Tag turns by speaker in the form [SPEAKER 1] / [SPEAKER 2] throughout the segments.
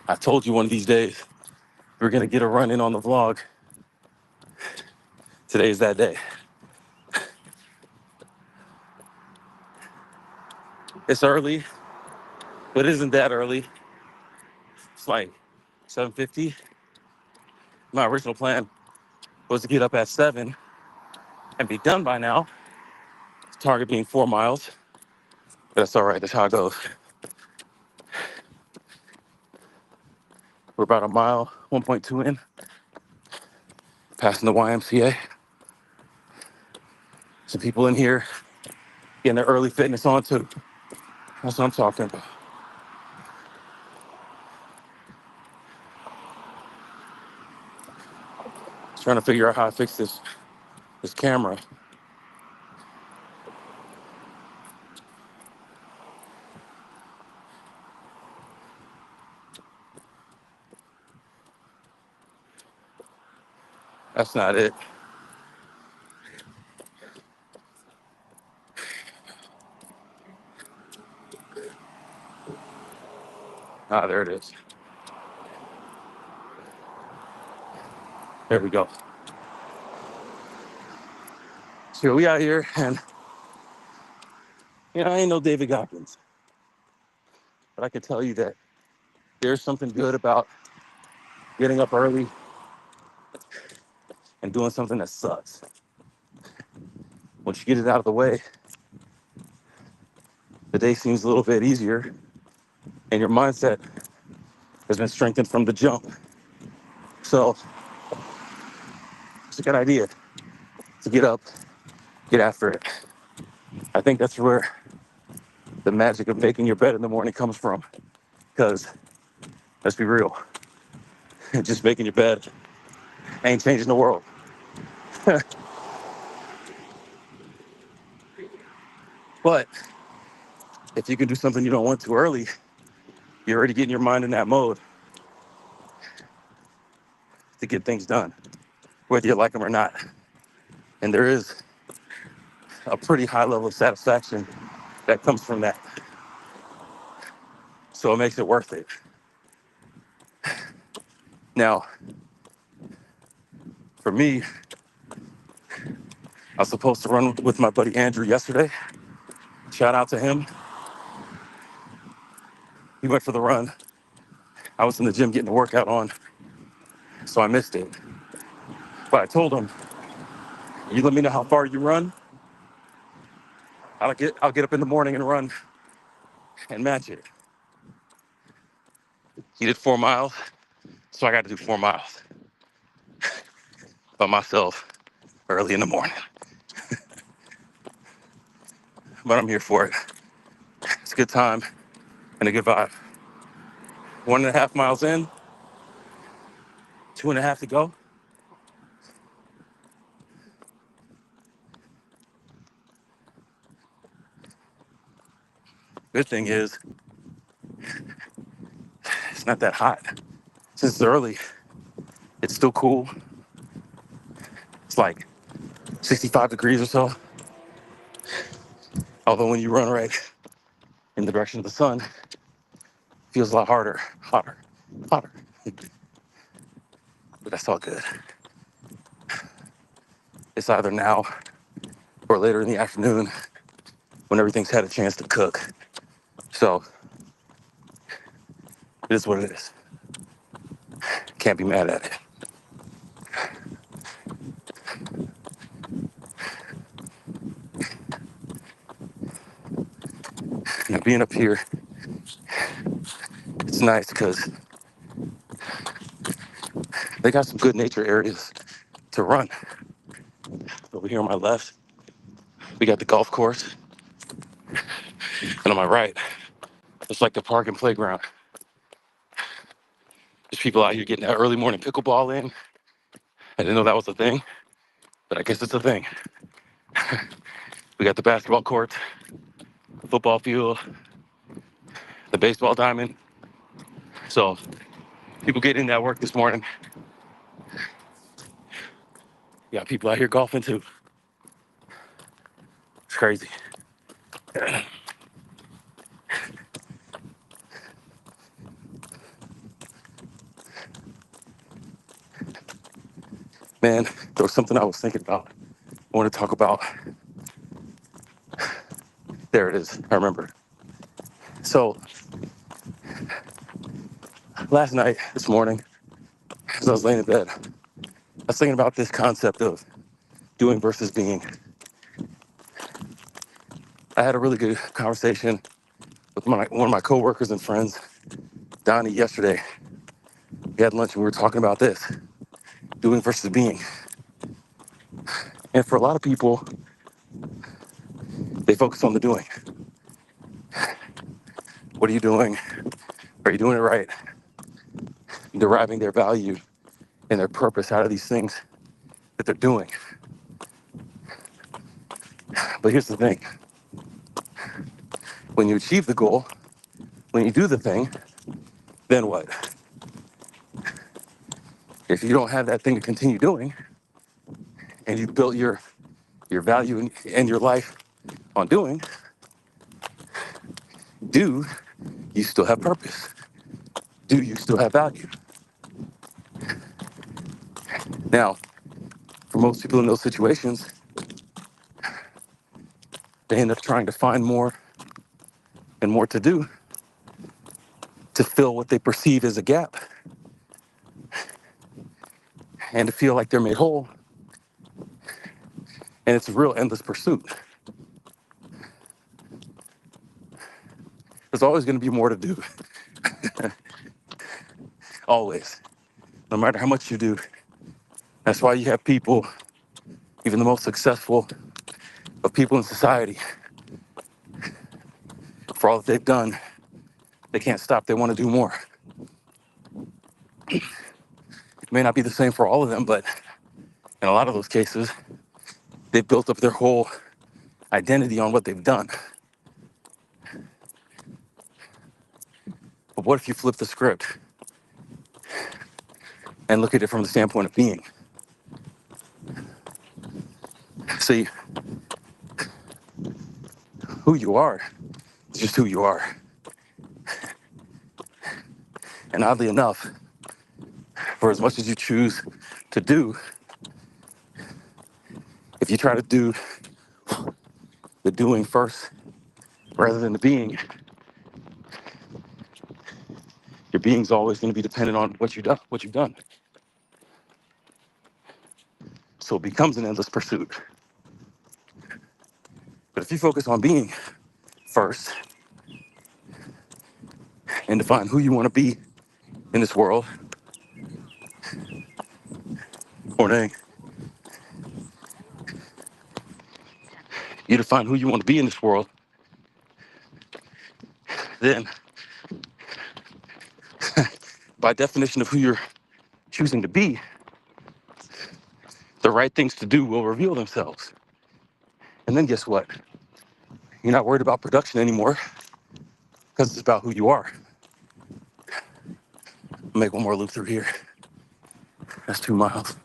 [SPEAKER 1] I told you one of these days we're gonna get a run in on the vlog. Today's that day. It's early, but it isn't that early. It's like 7:50. My original plan was to get up at 7 and be done by now. Target being 4 miles. But that's all right. That's how it goes. We're about a mile, 1.2 in, passing the YMCA. Some people in here getting their early fitness on too. That's what I'm talking about. Trying to figure out how to fix this camera. That's not it. Ah, there it is. There we go. So we out here, and I ain't no David Goggins, but I can tell you that there's something good about getting up early and doing something that sucks. Once you get it out of the way, the day seems a little bit easier, and your mindset has been strengthened from the jump. So it's a good idea to get up, get after it. I think that's where the magic of making your bed in the morning comes from. Because let's be real, just making your bed ain't changing the world. But if you can do something you don't want to early, you're already getting your mind in that mode to get things done, whether you like them or not. And there is a pretty high level of satisfaction that comes from that. So it makes it worth it. Now, for me, I was supposed to run with my buddy Andrew yesterday. Shout out to him. He went for the run. I was in the gym getting a workout on, so I missed it. But I told him, you let me know how far you run. I'll get up in the morning and run and match it. He did 4 miles, so I got to do 4 miles by myself early in the morning. But I'm here for it. It's a good time and a good vibe. 1.5 miles in, 2.5 to go. Good thing is, it's not that hot. Since it's early, it's still cool. It's like 65 degrees or so. Although when you run right in the direction of the sun, it feels a lot hotter. But that's all good. It's either now or later in the afternoon when everything's had a chance to cook. So it is what it is. Can't be mad at it. Now being up here, it's nice because they got some good nature areas to run. Over here on my left, we got the golf course. And on my right, it's like the park and playground. There's people out here getting that early morning pickleball in. I didn't know that was a thing, but I guess it's a thing. We got the basketball court, the football field, the baseball diamond. So people getting that work this morning. You got people out here golfing too. It's crazy. Man, there was something I was thinking about. I want to talk about. There it is. I remember. So last night, this morning, as I was laying in bed, I was thinking about this concept of doing versus being. I had a really good conversation with one of my coworkers and friends, Donnie, yesterday. We had lunch and we were talking about this, doing versus being. And for a lot of people, they focus on the doing. What are you doing? Are you doing it right? Deriving their value and their purpose out of these things that they're doing. But here's the thing. When you achieve the goal, when you do the thing, then what? If you don't have that thing to continue doing and you built your value and your life on doing, do you still have purpose? Do you still have value? Now, for most people in those situations, they end up trying to find more and more to do to fill what they perceive as a gap and to feel like they're made whole. And it's a real endless pursuit. There's always going to be more to do. Always. No matter how much you do. That's why you have people, even the most successful of people in society, for all that they've done, they can't stop. They want to do more. It may not be the same for all of them, but in a lot of those cases, they've built up their whole identity on what they've done. But what if you flip the script and look at it from the standpoint of being? See, who you are is just who you are. And oddly enough, for as much as you choose to do, if you try to do the doing first rather than the being, your being's always going to be dependent on what you've done. So it becomes an endless pursuit. But if you focus on being first and define who you want to be in this world, morning, you define who you want to be in this world, then by definition of who you're choosing to be, the right things to do will reveal themselves. And then guess what? You're not worried about production anymore because it's about who you are. I'll make one more loop through here. That's 2 miles.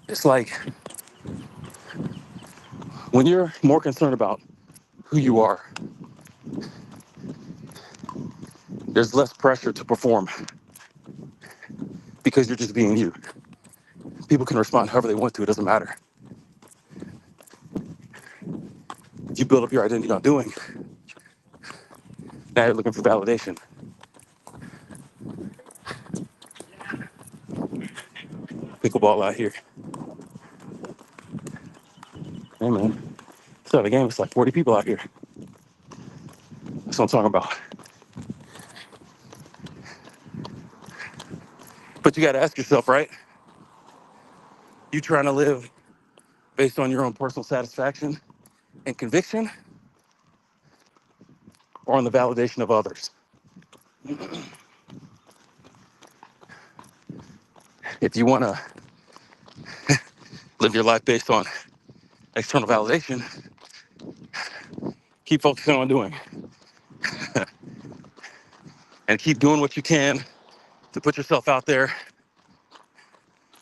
[SPEAKER 1] It's like when you're more concerned about who you are, there's less pressure to perform because you're just being you. People can respond however they want to, it doesn't matter. If you build up your identity on doing, now you're looking for validation. Pickleball out here. Hey man, it's not a game, it's like 40 people out here. That's what I'm talking about. But you gotta ask yourself, right? You trying to live based on your own personal satisfaction and conviction or on the validation of others? If you wanna live your life based on external validation, keep focusing on doing and keep doing what you can to put yourself out there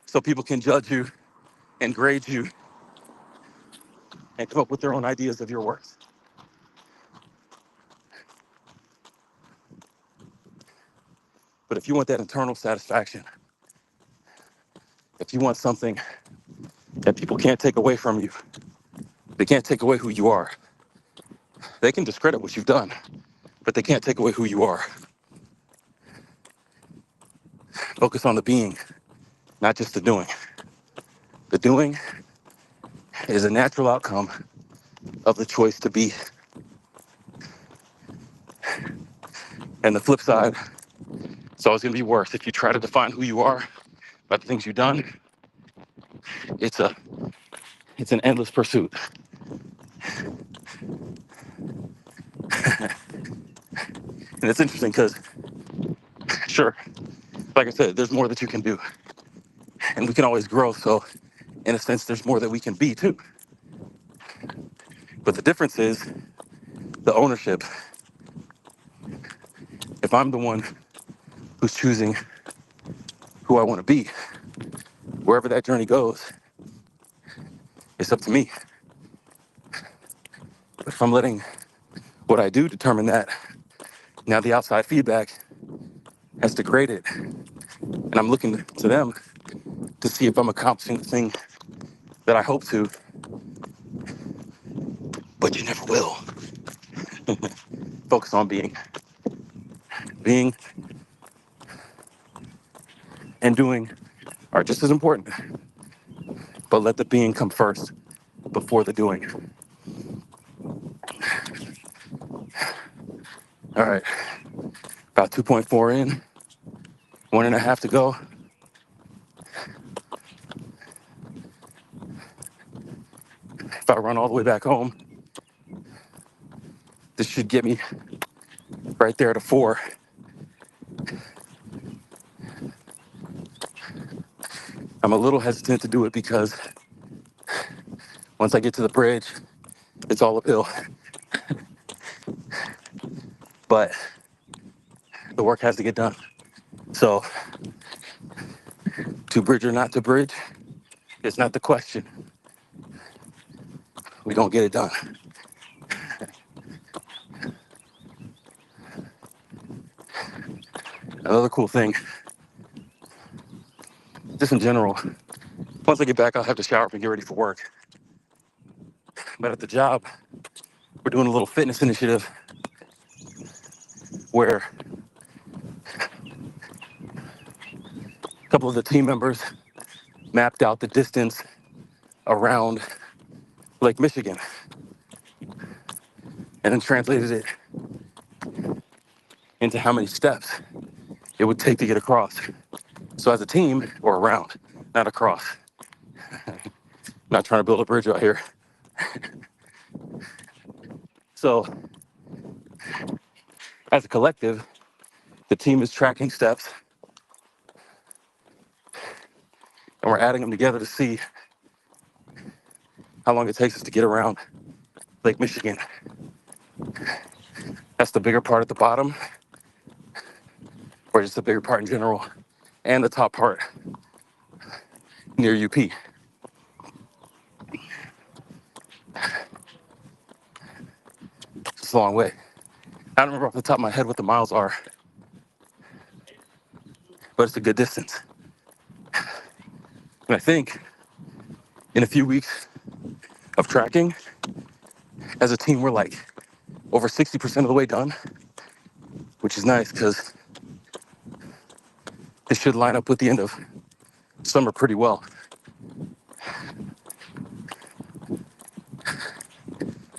[SPEAKER 1] so people can judge you and grade you and come up with their own ideas of your worth. But if you want that internal satisfaction, if you want something that people can't take away from you, they can't take away who you are. They can discredit what you've done, but they can't take away who you are. Focus on the being, not just the doing. The doing is a natural outcome of the choice to be. And the flip side, it's always going to be worse. If you try to define who you are by the things you've done, it's a it's an endless pursuit. And it's interesting because, sure, like I said, there's more that you can do, and we can always grow. So, in a sense, there's more that we can be too. But the difference is the ownership. If I'm the one who's choosing who I want to be, wherever that journey goes, it's up to me. But if I'm letting what I do determine that, now the outside feedback has degraded, and I'm looking to them to see if I'm accomplishing the thing that I hope to, but you never will. Focus on being. Being and doing are just as important, but let the being come first before the doing. All right, about 2.4 in, 1.5 to go. If I run all the way back home, this should get me right there at a 4. I'm a little hesitant to do it because once I get to the bridge, it's all uphill. But the work has to get done. So, to bridge or not to bridge, it's not the question. We don't get it done. Another cool thing, just in general, once I get back, I'll have to shower up and get ready for work. But at the job, we're doing a little fitness initiative where a couple of the team members mapped out the distance around Lake Michigan and then translated it into how many steps it would take to get across. So as a team, or around, not across. Not trying to build a bridge out here. So as a collective, the team is tracking steps and we're adding them together to see how long it takes us to get around Lake Michigan. That's the bigger part at the bottom, or just the bigger part in general, and the top part near UP. It's a long way. I don't remember off the top of my head what the miles are, but it's a good distance. And I think in a few weeks of tracking, as a team, we're like over 60% of the way done, which is nice because it should line up with the end of summer pretty well.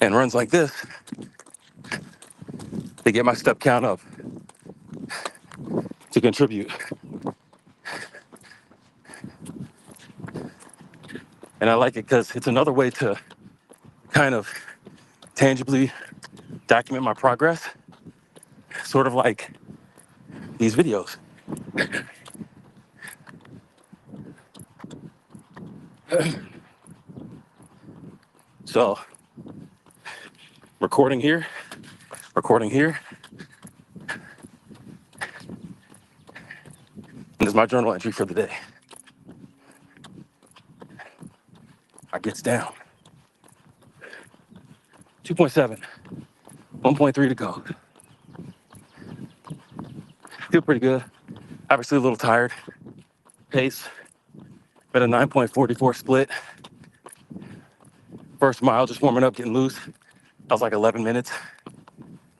[SPEAKER 1] And runs like this, they get my step count up to contribute. And I like it because it's another way to kind of tangibly document my progress, sort of like these videos. So, recording here, and this is my journal entry for the day. I gets down. 2.7, 1.3 to go. Feel pretty good. Obviously a little tired. Pace, at a 9.44 split. First mile, just warming up, getting loose. I was like 11 minutes,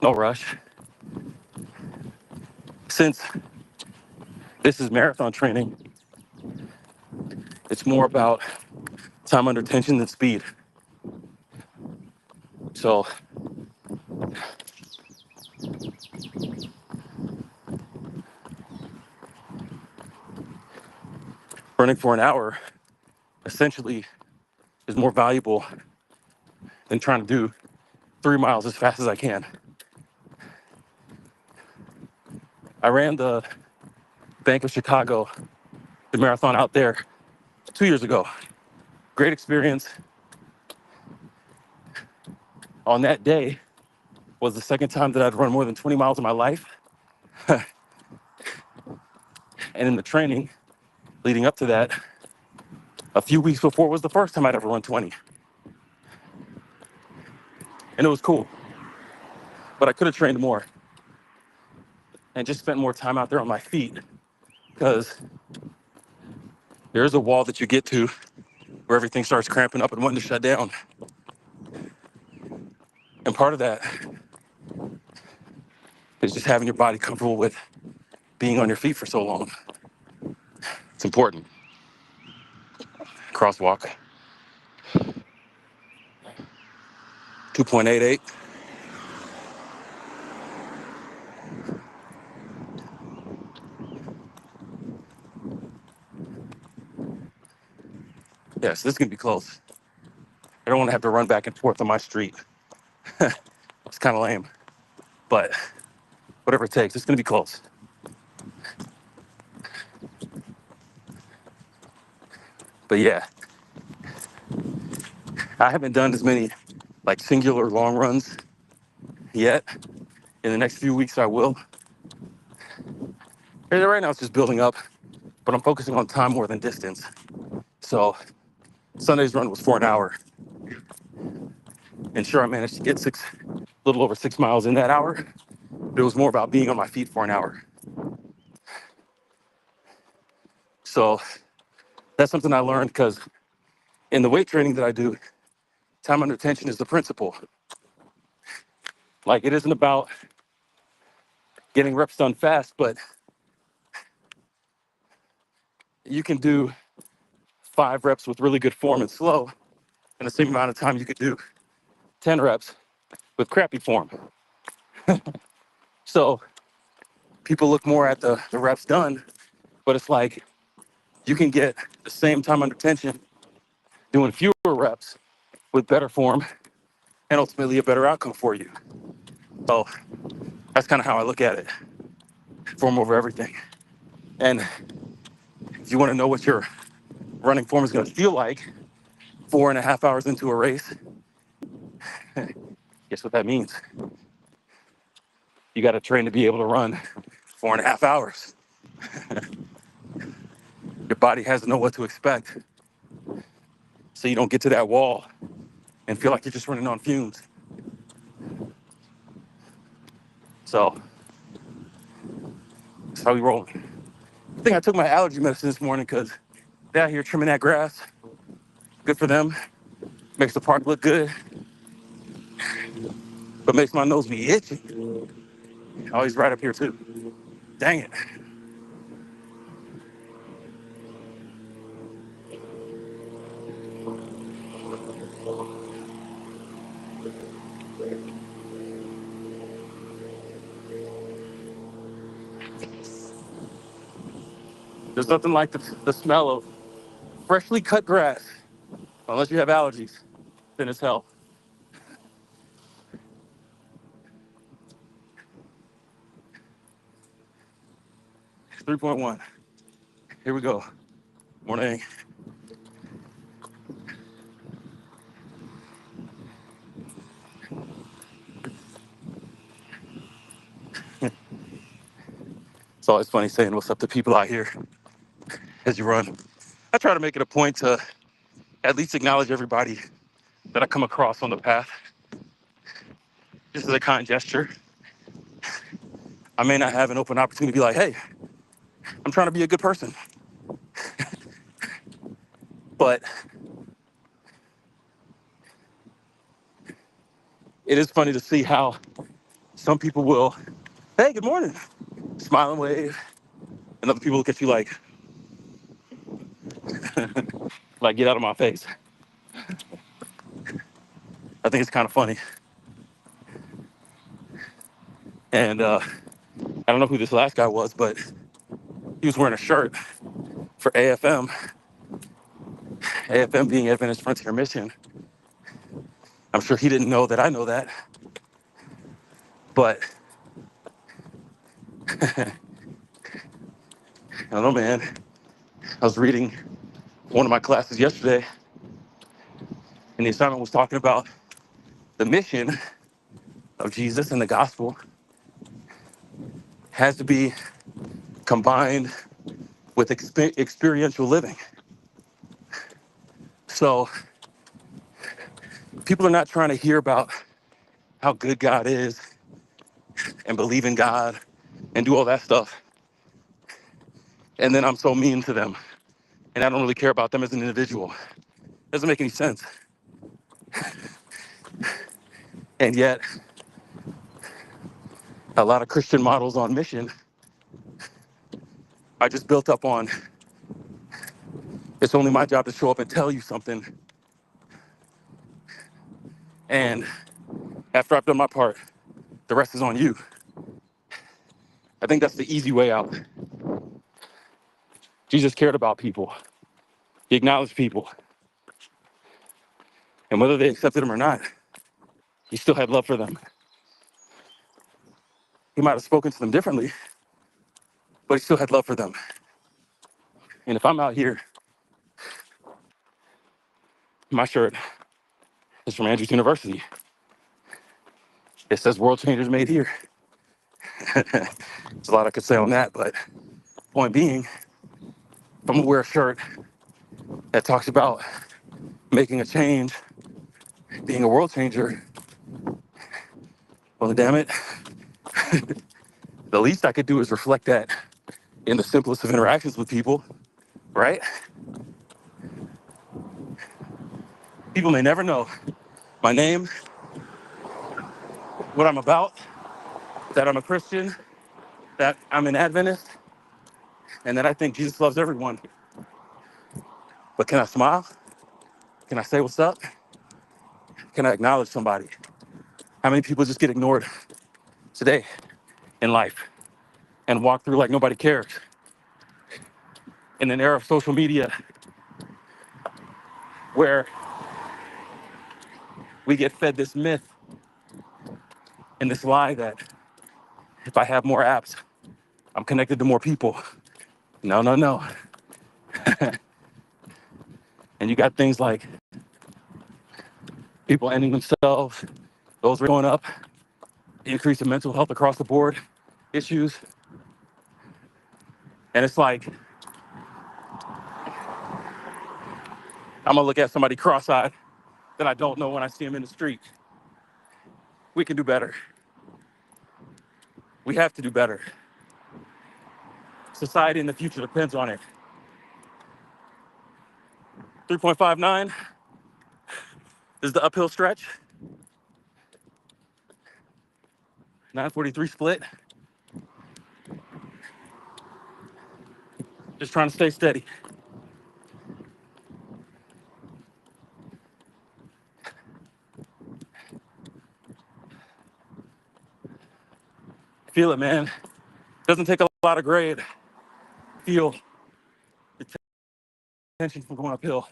[SPEAKER 1] no rush. Since this is marathon training, it's more about time under tension than speed. So running for an hour essentially is more valuable than trying to do 3 miles as fast as I can. I ran the Bank of Chicago, the marathon out there 2 years ago. Great experience. On that day was the second time that I'd run more than 20 miles in my life. And in the training leading up to that, a few weeks before was the first time I'd ever run 20. And it was cool. But I could have trained more and just spent more time out there on my feet, because there's a wall that you get to where everything starts cramping up and wanting to shut down. And part of that is just having your body comfortable with being on your feet for so long. It's important. Crosswalk, 2.88. Yes, this is gonna be close. I don't want to have to run back and forth on my street. It's kind of lame, but whatever it takes, it's gonna be close. But yeah, I haven't done as many like singular long runs yet. In the next few weeks, I will. And right now, it's just building up, but I'm focusing on time more than distance. So Sunday's run was for an hour, and sure, I managed to get a little over 6 miles in that hour. But it was more about being on my feet for an hour. So that's something I learned, because in the weight training that I do, time under tension is the principle. Like, it isn't about getting reps done fast, but you can do 5 reps with really good form and slow in the same amount of time you could do 10 reps with crappy form. So people look more at the reps done, but it's like you can get the same time under tension doing fewer reps with better form and ultimately a better outcome for you. So that's kind of how I look at it. Form over everything. And if you want to know what your running form is going to feel like 4.5 hours into a race, guess what that means? You got to train to be able to run 4.5 hours. Your body has to know what to expect, so you don't get to that wall and feel like you're just running on fumes. So that's how we roll. I think I took my allergy medicine this morning because they're out here trimming that grass. Good for them. Makes the park look good, but makes my nose be itchy. Oh, he's right up here too. Dang it. There's nothing like the smell of freshly cut grass. Unless you have allergies, then it's hell. 3.1. Here we go. Morning. It's always funny saying what's up to people out here as you run. I try to make it a point to at least acknowledge everybody that I come across on the path, just as a kind gesture. I may not have an open opportunity to be like, hey, I'm trying to be a good person. But it is funny to see how some people will, hey, good morning, smile and wave, and other people look at you like get out of my face. I think it's kind of funny. And I don't know who this last guy was, but he was wearing a shirt for AFM, AFM being Adventist Frontier Mission. I'm sure he didn't know that I know that, but I don't know, man. I was reading one of my classes yesterday, and the assignment was talking about the mission of Jesus and the gospel has to be combined with experiential living. So people are not trying to hear about how good God is and believe in God and do all that stuff. And then I'm so mean to them and I don't really care about them as an individual. Doesn't make any sense. And yet a lot of Christian models on mission are just built up on it's only my job to show up and tell you something. And after I've done my part, the rest is on you. I think that's the easy way out. Jesus cared about people. He acknowledged people. And whether they accepted him or not, he still had love for them. He might have spoken to them differently, but he still had love for them. And if I'm out here, my shirt is from Andrews University. It says World Changers Made Here. There's a lot I could say on that, but point being, if I'm gonna wear a shirt that talks about making a change, being a world changer, well, damn it, the least I could do is reflect that in the simplest of interactions with people, right? People may never know my name, what I'm about, that I'm a Christian, that I'm an Adventist, and that I think Jesus loves everyone. But can I smile? Can I say what's up? Can I acknowledge somebody? How many people just get ignored today in life and walk through like nobody cares? In an era of social media where we get fed this myth and this lie that if I have more apps, I'm connected to more people. No, no, no. And you got things like people ending themselves, those are going up, increase in mental health across the board issues. And it's like, I'm gonna look at somebody cross-eyed that I don't know when I see him in the street. We can do better. We have to do better. Society in the future depends on it. 3.59 is the uphill stretch. 943 split. Just trying to stay steady. Feel it, man. Doesn't take a lot of grade. Feel the tension from going uphill.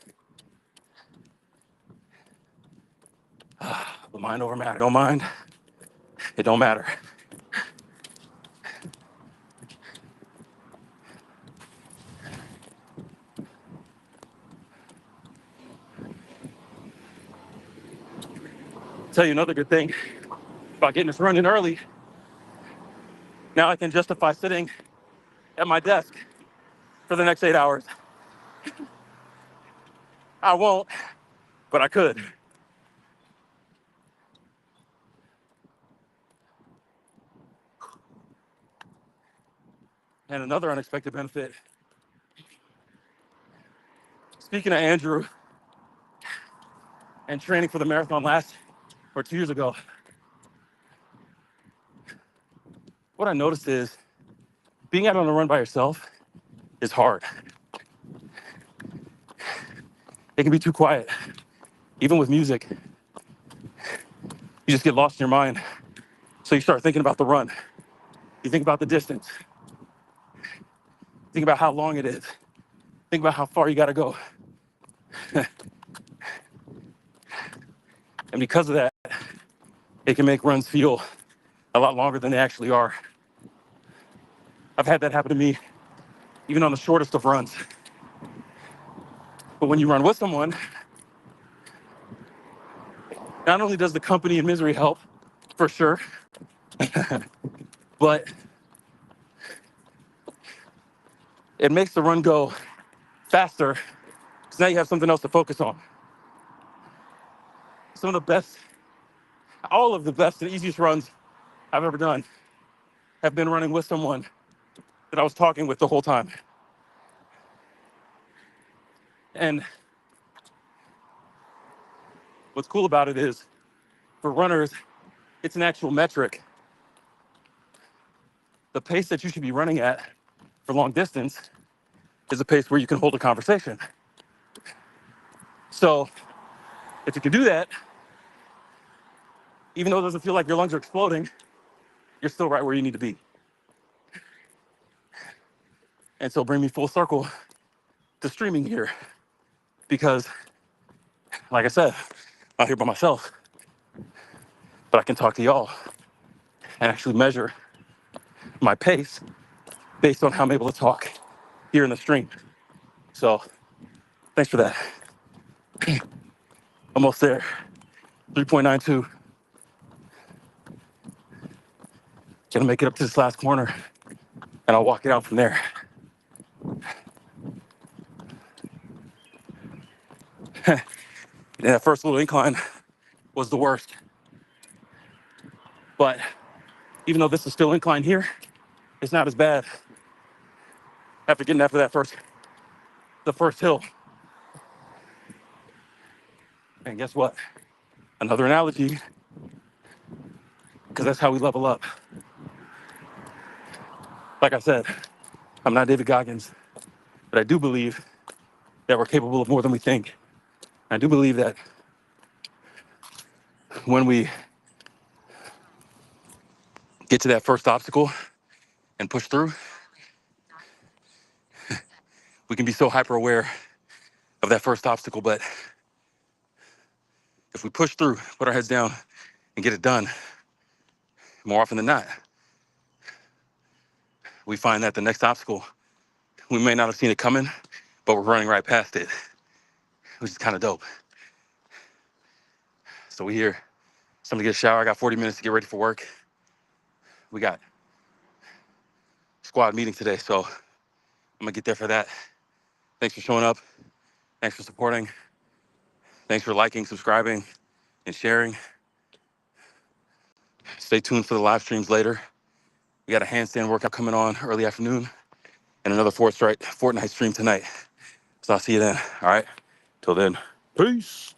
[SPEAKER 1] But mind over matter. Don't mind. It don't matter. Tell you another good thing about getting this running early. Now I can justify sitting at my desk for the next 8 hours. I won't, but I could. And another unexpected benefit, speaking of Andrew and training for the marathon last or 2 years ago, what I noticed is being out on a run by yourself is hard. It can be too quiet. Even with music, you just get lost in your mind. So you start thinking about the run. You think about the distance. Think about how long it is. Think about how far you got to go. And because of that, it can make runs feel a lot longer than they actually are. I've had that happen to me, even on the shortest of runs. But when you run with someone, not only does the company and misery help, for sure, but it makes the run go faster because now you have something else to focus on. Some of the best, all of the best and easiest runs I've ever done have been running with someone that I was talking with the whole time. And what's cool about it is, for runners, it's an actual metric. The pace that you should be running at for long distance is a pace where you can hold a conversation. So if you can do that, even though it doesn't feel like your lungs are exploding, you're still right where you need to be. And so bring me full circle to streaming here, because like I said, I'm out here by myself, but I can talk to y'all and actually measure my pace based on how I'm able to talk here in the stream. So thanks for that. Almost there. 3.92. Gonna make it up to this last corner and I'll walk it out from there. And that first little incline was the worst. But even though this is still incline here, it's not as bad after getting after the first hill. And guess what? Another analogy, because that's how we level up. Like I said, I'm not David Goggins, but I do believe that we're capable of more than we think. I do believe that when we get to that first obstacle and push through, we can be so hyper aware of that first obstacle. But if we push through, put our heads down and get it done, more often than not, we find that the next obstacle, we may not have seen it coming, but we're running right past it, which is kind of dope. So we here, somebody get a shower. I got 40 minutes to get ready for work. We got squad meeting today, so I'm gonna get there for that. Thanks for showing up. Thanks for supporting. Thanks for liking, subscribing, and sharing. Stay tuned for the live streams later. We got a handstand workout coming on early afternoon and another Fortnite stream tonight. So I'll see you then. All right. Till then, peace.